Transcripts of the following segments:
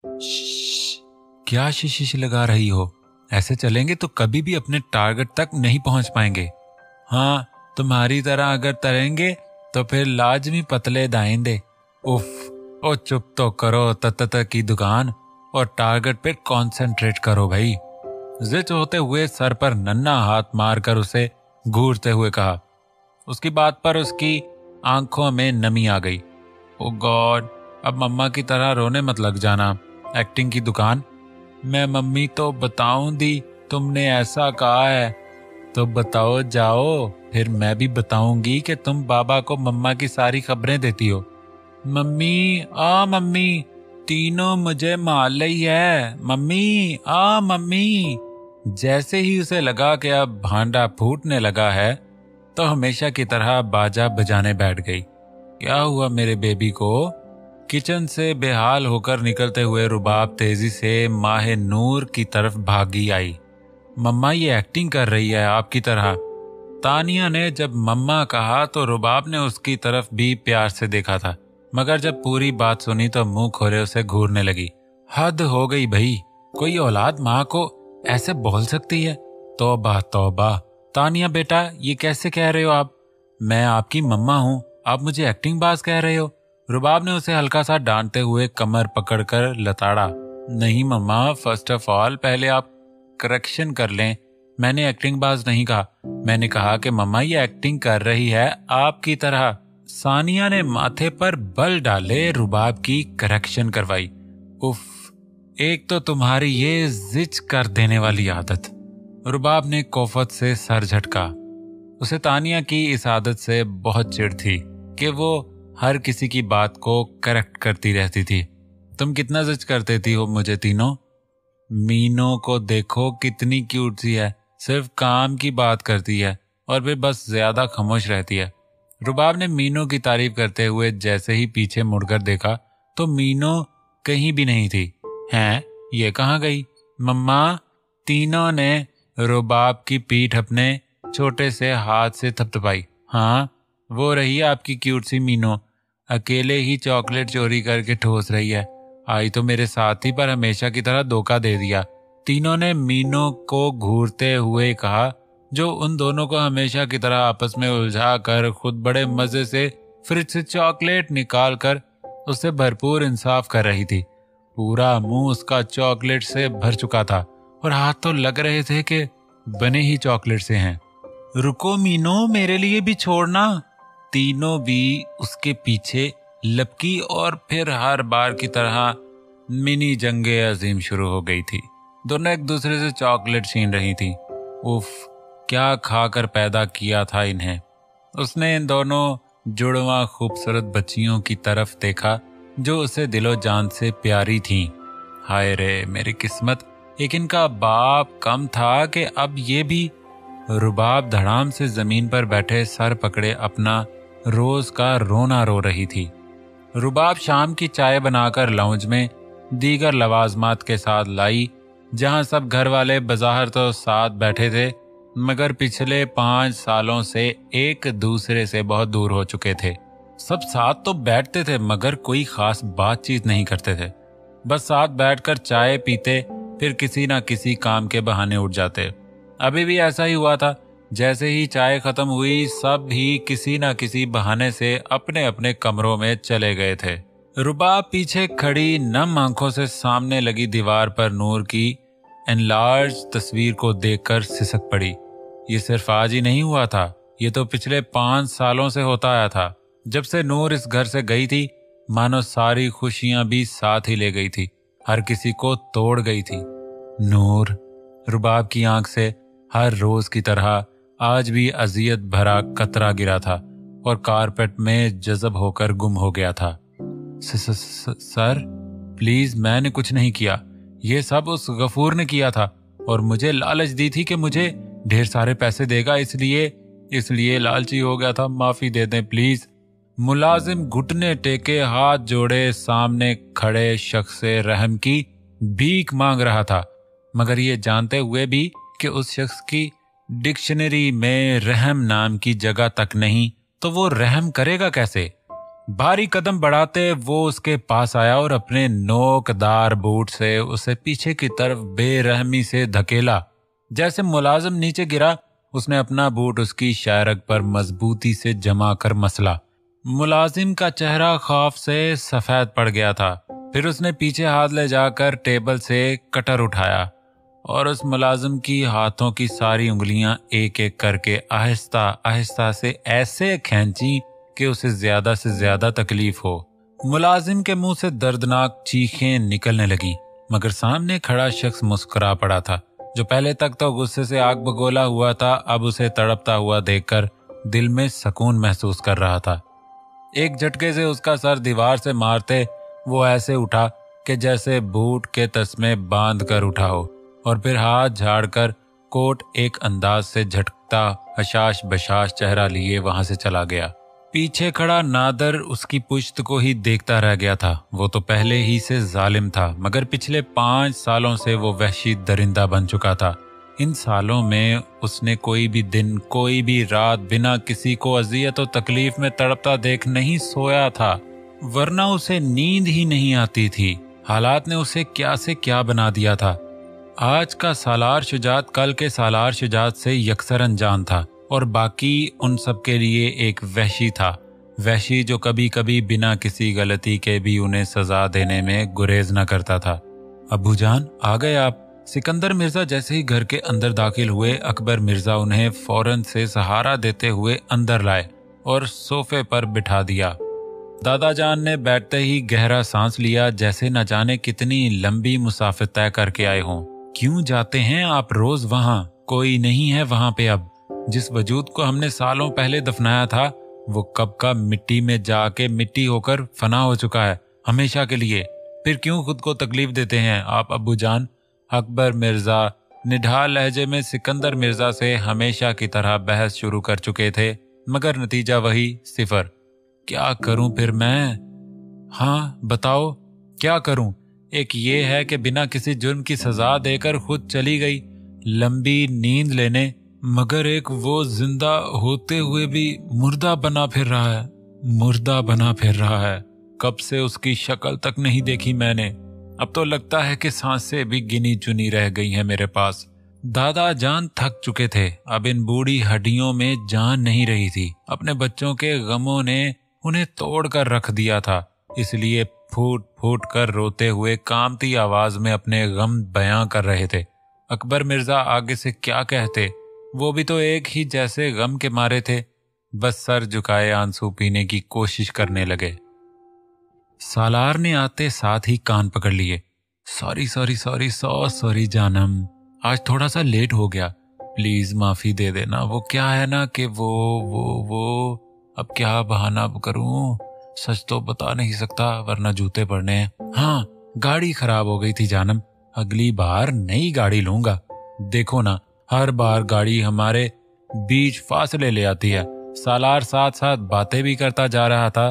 श्श्श, क्या शीशी लगा रही हो? ऐसे चलेंगे तो कभी भी अपने टारगेट तक नहीं पहुंच पाएंगे। हाँ, तुम्हारी तरह अगर तरेंगे तो फिर लाजमी पतले दाएंगे। उफ, ओ चुप तो करो तत की दुकान और टारगेट पे कंसंट्रेट करो भाई। जिद होते हुए सर पर नन्हा हाथ मारकर उसे घूरते हुए कहा। उसकी बात पर उसकी आंखों में नमी आ गई। ओ गॉड, अब मम्मा की तरह रोने मत लग जाना। एक्टिंग की दुकान। मैं मम्मी तो बताऊं दी, तुमने ऐसा कहा है तो बताओ जाओ, फिर मैं भी बताऊंगी कि तुम बाबा को मम्मा की सारी खबरें देती हो। मम्मी, तीनों मुझे मार ली है। मम्मी। जैसे ही उसे लगा कि अब भांडा फूटने लगा है तो हमेशा की तरह बाजा बजाने बैठ गई। क्या हुआ मेरे बेबी को? किचन से बेहाल होकर निकलते हुए रुबाब तेजी से माहे नूर की तरफ भागी आई। मम्मा ये एक्टिंग कर रही है आपकी तरह। तानिया ने जब मम्मा कहा तो रुबाब ने उसकी तरफ भी प्यार से देखा था, मगर जब पूरी बात सुनी तो मुंह खोले उसे घूरने लगी। हद हो गई भाई, कोई औलाद माँ को ऐसे बोल सकती है? तौबा तौबा। तानिया बेटा, ये कैसे कह रहे हो आप? मैं आपकी मम्मा हूँ, आप मुझे एक्टिंग बाज कह रहे हो? रुबाब ने उसे हल्का सा डांटते हुए कमर पकड़कर लताड़ा। नहीं मम्मा, फर्स्ट ऑफ ऑल पहले आप करेक्शन कर लें। मैंने एक्टिंग बाज नहीं कहा, मैंने कहा कि मम्मा ये एक्टिंग कर रही है आपकी तरह। सानिया ने माथे पर बल डाले रुबाब की करेक्शन करवाई। उफ, एक तो तुम्हारी ये जिच कर देने वाली आदत। रुबाब ने कोफत से सर झटका। उसे तानिया की इस आदत से बहुत चिढ़ थी कि वो हर किसी की बात को करेक्ट करती रहती थी। तुम कितना जिच करते थी हो मुझे तीनों। मीनो को देखो कितनी क्यूट सी है, सिर्फ काम की बात करती है और फिर बस ज्यादा खामोश रहती है। रुबाब ने मीनो की तारीफ करते हुए जैसे ही पीछे मुड़कर देखा तो मीनो कहीं भी नहीं थी। हैं, ये कहाँ गई? मम्मा। तीनों ने रुबाब की पीठ अपने छोटे से हाथ से थपथपाई। हाँ, वो रही आपकी क्यूट सी मीनो, अकेले ही चॉकलेट चोरी करके ठोस रही है। आई तो मेरे साथ ही पर हमेशा की तरह धोखा दे दिया। तीनों ने मीनो को घूरते हुए कहा, जो उन दोनों को हमेशा की तरह आपस में उलझा कर खुद बड़े मजे से फ्रिज से चॉकलेट निकाल कर उससे भरपूर इंसाफ कर रही थी। पूरा मुंह उसका चॉकलेट से भर चुका था और हाथ तो लग रहे थे कि बने ही चॉकलेट से हैं। रुको मीनो, मेरे लिए भी छोड़ना। तीनों भी उसके पीछे लपकी और फिर हर बार की तरह मिनी जंगे अजीम शुरू हो गई थी। दोनों एक दूसरे से चॉकलेट छीन रही थी। उफ, क्या खाकर पैदा किया था इन्हें। उसने इन दोनों जुड़वा खूबसूरत बच्चियों की तरफ देखा जो उसे दिलो जान से प्यारी थीं। हाय रे मेरी किस्मत, एक इनका बाप कम था कि अब ये भी। रुबाब धड़ाम से जमीन पर बैठे सर पकड़े अपना रोज का रोना रो रही थी। रुबाब शाम की चाय बनाकर लाउंज में दीगर लवाजमात के साथ लाई, जहां सब घर वाले बज़ाहिर तो साथ बैठे थे मगर पिछले 5 सालों से एक दूसरे से बहुत दूर हो चुके थे। सब साथ तो बैठते थे मगर कोई खास बातचीत नहीं करते थे। बस साथ बैठकर चाय पीते, फिर किसी ना किसी काम के बहाने उठ जाते। अभी भी ऐसा ही हुआ था। जैसे ही चाय खत्म हुई सब ही किसी ना किसी बहाने से अपने अपने कमरों में चले गए थे। रुबाब पीछे खड़ी नम आंखों से सामने लगी दीवार पर नूर की एनलार्ज तस्वीर को देखकर सिसक पड़ी। ये सिर्फ आज ही नहीं हुआ था, ये तो पिछले 5 सालों से होता आया था। जब से नूर इस घर से गई थी मानो सारी खुशियां भी साथ ही ले गई थी, हर किसी को तोड़ गई थी। नूर। रुबाब की आंख से हर रोज की तरह आज भी अजियत भरा कतरा गिरा था और कारपेट में जज़ब होकर गुम हो गया था। सर प्लीज, मैंने कुछ नहीं किया, ये सब उस गफूर ने किया था और मुझे लालच दी थी कि मुझे ढेर सारे पैसे देगा, इसलिए लालची हो गया था, माफी दे दें प्लीज। मुलाजिम घुटने टेके हाथ जोड़े सामने खड़े शख्स से रहम की भीख मांग रहा था, मगर ये जानते हुए भी कि उस शख्स की डिक्शनरी में रहम नाम की जगह तक नहीं, तो वो रहम करेगा कैसे। भारी कदम बढ़ाते वो उसके पास आया और अपने नोकदार बूट से उसे पीछे की तरफ बेरहमी से धकेला। जैसे मुलाजिम नीचे गिरा, उसने अपना बूट उसकी शायरग पर मजबूती से जमा कर मसला। मुलाजिम का चेहरा खौफ से सफेद पड़ गया था। फिर उसने पीछे हाथ ले जाकर टेबल से कटर उठाया और उस मुलाजिम की हाथों की सारी उंगलियां एक एक करके आहिस्ता आहिस्ता से ऐसे खींची कि उसे ज्यादा से ज्यादा तकलीफ हो। मुलाजिम के मुंह से दर्दनाक चीखें निकलने लगी, मगर सामने खड़ा शख्स मुस्कुरा पड़ा था। जो पहले तक तो गुस्से से आग बगोला हुआ था, अब उसे तड़पता हुआ देखकर दिल में सुकून महसूस कर रहा था। एक झटके से उसका सर दीवार से मारते वो ऐसे उठा कि जैसे बूट के तस्मे बांध कर उठा हो, और फिर हाथ झाड़कर कोट एक अंदाज से झटकता हशाश बशाश चेहरा लिए वहां से चला गया। पीछे खड़ा नादर उसकी पुश्त को ही देखता रह गया था। वो तो पहले ही से जालिम था, मगर पिछले 5 सालों से वो वहशी दरिंदा बन चुका था। इन सालों में उसने कोई भी दिन, कोई भी रात बिना किसी को अजियत और तकलीफ में तड़पता देख नहीं सोया था, वरना उसे नींद ही नहीं आती थी। हालात ने उसे क्या से क्या बना दिया था। आज का सालार शुजात कल के सालार शुजात से यकसर अनजान था, और बाकी उन सब के लिए एक वहशी था। वहशी जो कभी कभी बिना किसी गलती के भी उन्हें सजा देने में गुरेज न करता था। अब्बू जान, आ गए आप? सिकंदर मिर्जा जैसे ही घर के अंदर दाखिल हुए, अकबर मिर्जा उन्हें फौरन से सहारा देते हुए अंदर लाए और सोफे पर बिठा दिया। दादा जान ने बैठते ही गहरा सांस लिया, जैसे न जाने कितनी लंबी मुसाफिर तय करके आए हों। क्यों जाते हैं आप रोज वहां? कोई नहीं है वहां पे अब। जिस वजूद को हमने सालों पहले दफनाया था, वो कब का मिट्टी में जाके मिट्टी होकर फना हो चुका है, हमेशा के लिए। फिर क्यों खुद को तकलीफ देते हैं आप अब्बू जान? अकबर मिर्जा निढाल लहजे में सिकंदर मिर्जा से हमेशा की तरह बहस शुरू कर चुके थे, मगर नतीजा वही, सिफर। क्या करूं फिर मैं? हाँ बताओ, क्या करूं? एक ये है कि बिना किसी जुर्म की सजा देकर खुद चली गई लंबी नींद लेने, मगर एक वो जिंदा होते हुए भी मुर्दा बना फिर रहा है, मुर्दा बना फिर रहा है। कब से उसकी शक्ल तक नहीं देखी मैंने। अब तो लगता है कि सांसें भी गिनी चुनी रह गई हैं मेरे पास। दादा जान थक चुके थे, अब इन बूढ़ी हड्डियों में जान नहीं रही थी। अपने बच्चों के गमों ने उन्हें तोड़ कर रख दिया था, इसलिए फूट फूट कर रोते हुए कामती आवाज में अपने गम बयां कर रहे थे। अकबर मिर्जा आगे से क्या कहते, वो भी तो एक ही जैसे गम के मारे थे। बस सर झुकाए आंसू पीने की कोशिश करने लगे। सालार ने आते साथ ही कान पकड़ लिए। सॉरी सॉरी सॉरी सॉरी जानम, आज थोड़ा सा लेट हो गया, प्लीज माफी दे देना। वो क्या है ना कि वो अब क्या बहाना करूं, सच तो बता नहीं सकता वरना जूते पड़ने हैं। हाँ, गाड़ी खराब हो गई थी जानम, अगली बार नई गाड़ी लूंगा। देखो ना, हर बार गाड़ी हमारे बीच फासले ले आती है। सालार साथ साथ बातें भी करता जा रहा था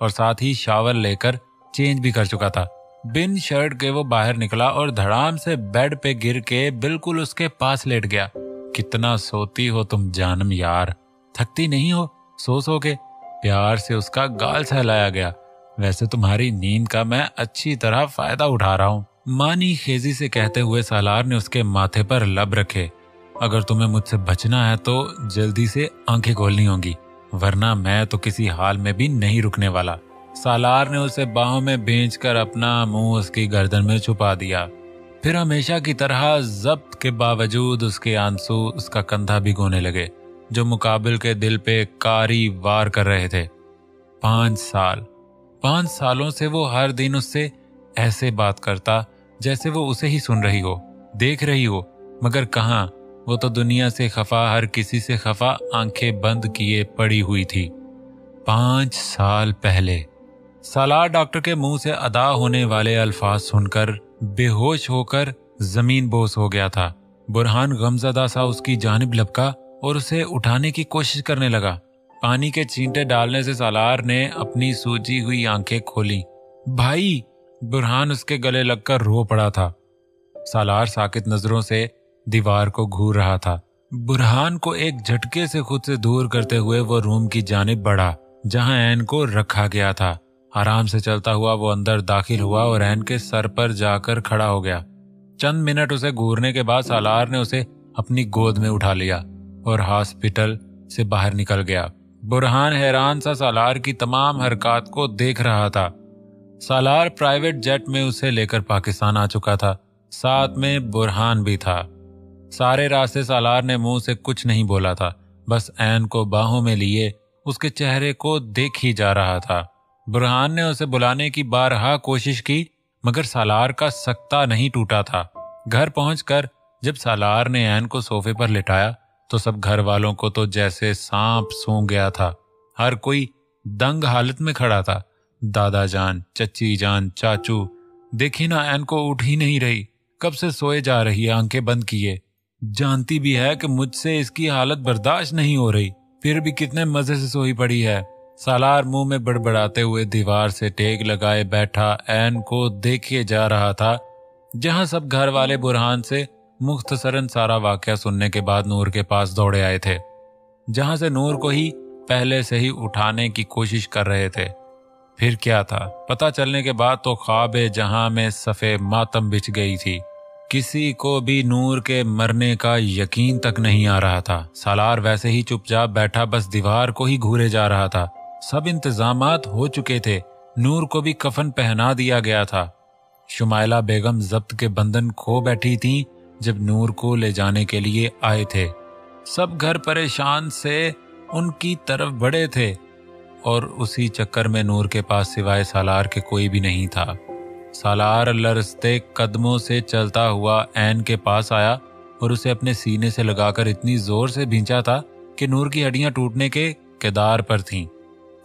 और साथ ही शावर लेकर चेंज भी कर चुका था। बिन शर्ट के वो बाहर निकला और धड़ाम से बेड पे गिर के बिल्कुल उसके पास लेट गया। कितना सोती हो तुम जानम यार, थकती नहीं हो सो सो के? प्यार से उसका गाल सहलाया गया। वैसे तुम्हारी नींद का मैं अच्छी तरह फायदा उठा रहा हूँ, मानी खेजी से कहते हुए सालार ने उसके माथे पर लब रखे। अगर तुम्हें मुझसे बचना है तो जल्दी से आंखें खोलनी होंगी, वरना मैं तो किसी हाल में भी नहीं रुकने वाला। सालार ने उसे बाहों में भेजकर अपना मुंह उसकी गर्दन में छुपा दिया। फिर हमेशा की तरह जब्त के बावजूद उसके आंसू उसका कंधा भिगोने लगे, जो मुकाबिल के दिल पे कारी वार कर रहे थे। 5 सालों से वो हर दिन उससे ऐसे बात करता जैसे वो उसे ही सुन रही हो, देख रही हो, मगर कहाँ, वो तो दुनिया से खफा, हर किसी से खफा, आंखें बंद किए पड़ी हुई थी। 5 साल पहले। सालार डॉक्टर के मुंह से अदा होने वाले अल्फाज सुनकर बेहोश होकर जमीन बोस हो गया था। बुरहान गमज़दा सा उसकी जानिब लपका और उसे उठाने की कोशिश करने लगा। पानी के छींटे डालने से सालार ने अपनी सूजी हुई आंखें खोली। भाई! बुरहान उसके गले लगकर रो पड़ा था। सालार साकित नजरों से दीवार को घूर रहा था। बुरहान को एक झटके से खुद से दूर करते हुए वो रूम की जानिब बढ़ा। जहां एन को रखा गया था। आराम से चलता हुआ वो अंदर दाखिल हुआ और एन के सर पर जाकर खड़ा हो गया। चंद मिनट उसे घूरने के बाद सालार ने उसे अपनी गोद में उठा लिया और हॉस्पिटल से बाहर निकल गया। बुरहान हैरान सा सालार की तमाम हरकत को देख रहा था। सालार प्राइवेट जेट में उसे लेकर पाकिस्तान आ चुका था। साथ में बुरहान भी था। सारे रास्ते सालार ने मुंह से कुछ नहीं बोला था, बस एन को बाहों में लिए उसके चेहरे को देख ही जा रहा था। बुरहान ने उसे बुलाने की बारहा कोशिश की, मगर सालार का सक्ता नहीं टूटा था। घर पहुंचकर जब सालार ने एन को सोफे पर लिटाया तो सब घर वालों को तो जैसे सांप सूंघ गया था। हर कोई दंग हालत में खड़ा था। दादा जान, चच्ची जान, चाचू, देखी ना एन को उठ ही नहीं रही, कब से सोए जा रही है आंखें बंद किए। जानती भी है कि मुझसे इसकी हालत बर्दाश्त नहीं हो रही, फिर भी कितने मजे से सोई पड़ी है। सालार मुंह में बड़बड़ाते हुए दीवार से टेक लगाए बैठा एन को देखे जा रहा था। जहां सब घर वाले बुरहान से मुख्तसरन सारा वाकया सुनने के बाद नूर के पास दौड़े आए थे, जहां से नूर को ही पहले से ही उठाने की कोशिश कर रहे थे। फिर क्या था, पता चलने के बाद तो ख्वाब जहां में सफ़े मातम बिछ गई थी। किसी को भी नूर के मरने का यकीन तक नहीं आ रहा था। सालार वैसे ही चुपचाप बैठा बस दीवार को ही घूरे जा रहा था। सब इंतजामात हो चुके थे। नूर को भी कफन पहना दिया गया था। शुमाइला बेगम जब्त के बंधन खो बैठी थी जब नूर को ले जाने के लिए आए थे। सब घर परेशान से उनकी तरफ बढ़े थे और उसी चक्कर में नूर के पास सिवाय सालार के कोई भी नहीं था। सालार लरजते कदमों से चलता हुआ एन के पास आया और उसे अपने सीने से लगाकर इतनी जोर से भींचा था कि नूर की हड्डियां टूटने के कगार पर थीं।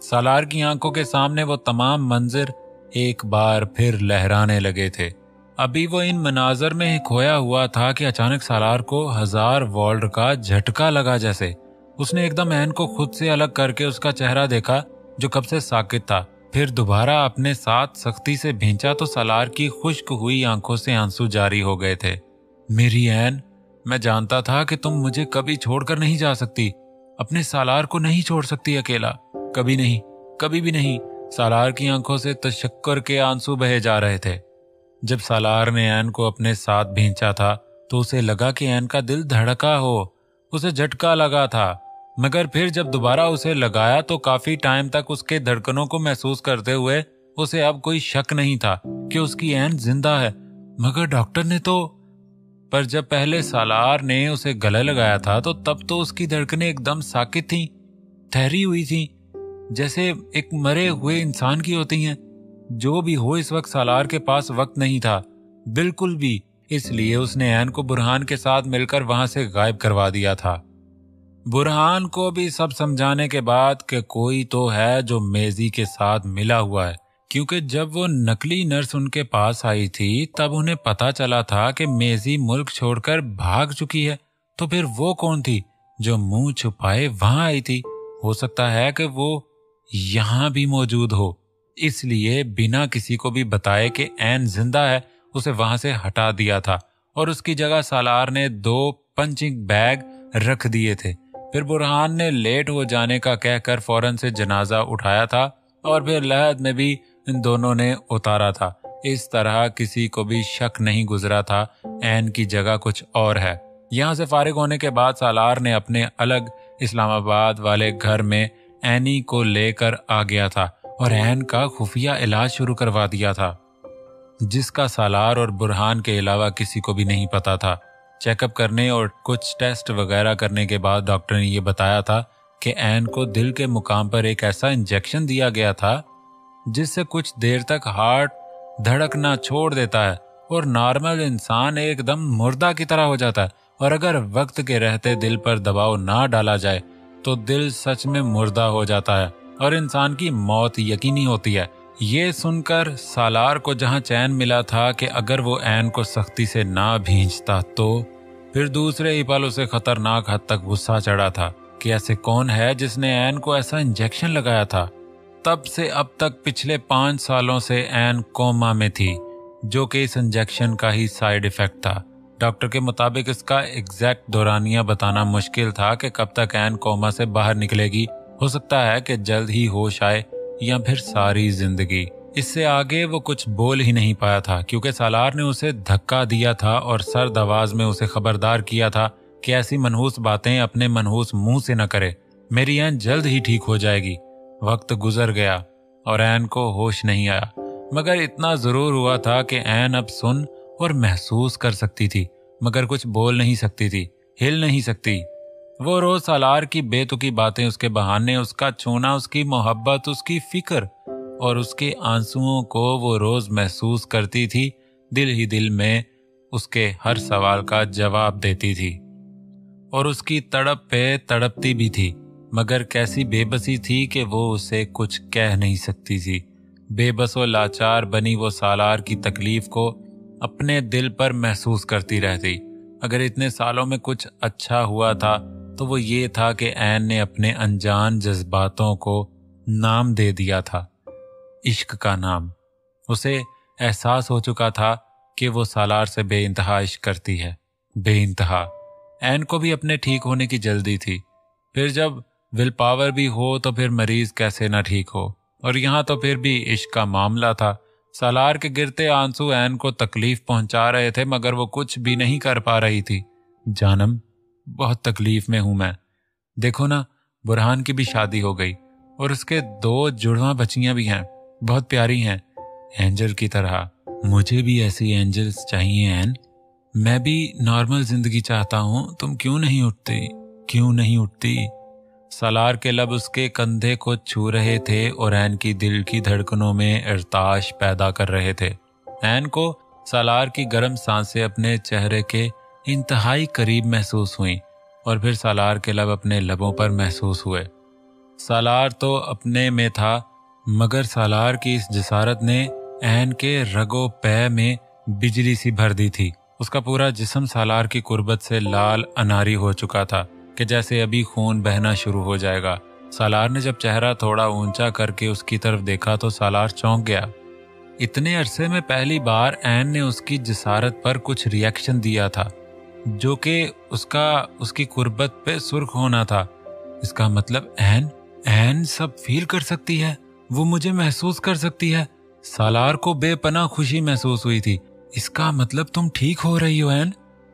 सालार की आंखों के सामने वो तमाम मंजर एक बार फिर लहराने लगे थे। अभी वो इन मनाजर में खोया हुआ था कि अचानक सालार को 1000 वोल्ट का झटका लगा। जैसे उसने एकदम एन को खुद से अलग करके उसका चेहरा देखा जो कब से साकित था। फिर दोबारा अपने साथ सख्ती से भींचा तो सालार की खुश्क हुई आंखों से आंसू जारी हो गए थे। मेरी एन, मैं जानता था कि तुम मुझे कभी छोड़कर नहीं जा सकती, अपने सालार को नहीं छोड़ सकती अकेला, कभी नहीं, कभी भी नहीं। सालार की आंखों से तशक्कुर के आंसू बहे जा रहे थे। जब सालार ने एन को अपने साथ भींचा था तो उसे लगा कि एन का दिल धड़का हो, उसे झटका लगा था। मगर फिर जब दोबारा उसे लगाया तो काफी टाइम तक उसके धड़कनों को महसूस करते हुए उसे अब कोई शक नहीं था कि उसकी एन जिंदा है। मगर डॉक्टर ने तो, पर जब पहले सालार ने उसे गले लगाया था तो तब तो उसकी धड़कनें एकदम साकित थीं, ठहरी हुई थीं, जैसे एक मरे हुए इंसान की होती हैं। जो भी हो, इस वक्त सालार के पास वक्त नहीं था, बिल्कुल भी। इसलिए उसने एन को बुरहान के साथ मिलकर वहां से गायब करवा दिया था। बुरहान को भी सब समझाने के बाद कि कोई तो है जो मेजी के साथ मिला हुआ है, क्योंकि जब वो नकली नर्स उनके पास आई थी तब उन्हें पता चला था कि मेजी मुल्क छोड़कर भाग चुकी है। तो फिर वो कौन थी जो मुंह छुपाए वहां आई थी? हो सकता है कि वो यहां भी मौजूद हो। इसलिए बिना किसी को भी बताए कि एन जिंदा है उसे वहां से हटा दिया था और उसकी जगह सालार ने 2 पंचिंग बैग रख दिए थे। फिर बुरहान ने लेट हो जाने का कहकर फौरन से जनाजा उठाया था और फिर लहद में भी इन दोनों ने उतारा था। इस तरह किसी को भी शक नहीं गुजरा था एन की जगह कुछ और है। यहाँ से फारिग होने के बाद सालार ने अपने अलग इस्लामाबाद वाले घर में एनी को लेकर आ गया था और एन का खुफिया इलाज शुरू करवा दिया था, जिसका सालार और बुरहान के अलावा किसी को भी नहीं पता था। चेकअप करने और कुछ टेस्ट वगैरह करने के बाद डॉक्टर ने यह बताया था कि एन को दिल के मुकाम पर एक ऐसा इंजेक्शन दिया गया था जिससे कुछ देर तक हार्ट धड़कना छोड़ देता है और नॉर्मल इंसान एकदम मुर्दा की तरह हो जाता है। और अगर वक्त के रहते दिल पर दबाव ना डाला जाए तो दिल सच में मुर्दा हो जाता है और इंसान की मौत यकीनी होती है। ये सुनकर सालार को जहां चैन मिला था कि अगर वो एन को सख्ती से ना भींचता तो फिर दूसरे ही पल उसे खतरनाक हद तक गुस्सा चढ़ा था कि ऐसे कौन है जिसने एन को ऐसा इंजेक्शन लगाया था। तब से अब तक पिछले 5 सालों से एन कोमा में थी, जो कि इस इंजेक्शन का ही साइड इफेक्ट था। डॉक्टर के मुताबिक इसका एग्जैक्ट दौरानिया बताना मुश्किल था कि कब तक एन कोमा से बाहर निकलेगी, हो सकता है कि जल्द ही होश आए या फिर सारी जिंदगी। इससे आगे वो कुछ बोल ही नहीं पाया था, क्योंकि सालार ने उसे धक्का दिया था और सर्द आवाज में उसे खबरदार किया था कि ऐसी मनहूस बातें अपने मनहूस मुंह से न करे। मेरी ऐन जल्द ही ठीक हो जाएगी। वक्त गुजर गया और ऐन को होश नहीं आया, मगर इतना जरूर हुआ था कि ऐन अब सुन और महसूस कर सकती थी, मगर कुछ बोल नहीं सकती थी, हिल नहीं सकती। वो रोज सालार की बेतुकी बातें, उसके बहाने, उसका छूना, उसकी मोहब्बत, उसकी फिक्र और उसके आंसुओं को वो रोज महसूस करती थी। दिल ही दिल में उसके हर सवाल का जवाब देती थी और उसकी तड़प पे तड़पती भी थी, मगर कैसी बेबसी थी कि वो उसे कुछ कह नहीं सकती थी। बेबस और लाचार बनी वो सालार की तकलीफ को अपने दिल पर महसूस करती रहती। अगर इतने सालों में कुछ अच्छा हुआ था तो वो ये था कि ऐन ने अपने अनजान जज्बातों को नाम दे दिया था, इश्क का नाम। उसे एहसास हो चुका था कि वो सालार से बेइंतहा इश्क करती है, बेइंतहा। ऐन को भी अपने ठीक होने की जल्दी थी। फिर जब विल पावर भी हो तो फिर मरीज कैसे ना ठीक हो, और यहाँ तो फिर भी इश्क का मामला था। सालार के गिरते आंसू ऐन को तकलीफ पहुंचा रहे थे, मगर वो कुछ भी नहीं कर पा रही थी। जानम, बहुत तकलीफ में हूं मैं। देखो ना, बुरहान की भी शादी हो गई और उसके 2 जुड़वा बच्चियां भी हैं, बहुत प्यारी हैं, एंजल की तरह। मुझे भी ऐसी एंजल्स चाहिए ऐन। मैं भी नॉर्मल जिंदगी चाहता हूं। तुम क्यों नहीं उठती, क्यों नहीं उठती? सालार के लब उसके कंधे को छू रहे थे और ऐन की दिल की धड़कनों में इर्ताश पैदा कर रहे थे। ऐन को सालार की गर्म सांसें अपने चेहरे के इंतहाई करीब महसूस हुई और फिर सालार के लब अपने लबों पर महसूस हुए। सालार तो अपने में था, मगर सालार की इस जिसारत ने ऐन के रगो पै में बिजली सी भर दी थी। उसका पूरा जिस्म सालार की कुर्बत से लाल अनारी हो चुका था कि जैसे अभी खून बहना शुरू हो जाएगा। सालार ने जब चेहरा थोड़ा ऊंचा करके उसकी तरफ देखा तो सालार चौंक गया। इतने अरसे में पहली बार ऐन ने उसकी जिसारत पर कुछ रिएक्शन दिया था, जो कि उसकी कुर्बत पे सुर्ख होना था। इसका मतलब ऐन सब फील कर सकती है, वो मुझे महसूस कर सकती है। सालार को बेपनाह खुशी महसूस हुई थी। इसका मतलब तुम ठीक हो रही हो ऐन।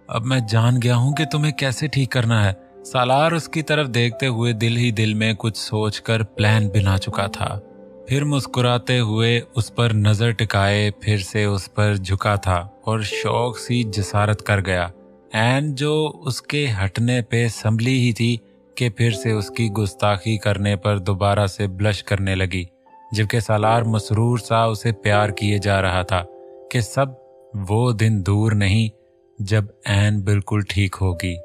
अब मैं जान गया हूं कि तुम्हें कैसे ठीक करना है। सालार उसकी तरफ देखते हुए दिल ही दिल में कुछ सोचकर प्लान बना चुका था। फिर मुस्कुराते हुए उस पर नजर टिकाए फिर से उस पर झुका था और शौक सी जिसारत कर गया। ऐन जो उसके हटने पे संभली ही थी कि फिर से उसकी गुस्ताखी करने पर दोबारा से ब्लश करने लगी, जबकि सालार मसरूर सा उसे प्यार किए जा रहा था कि सब वो दिन दूर नहीं जब ऐन बिल्कुल ठीक होगी।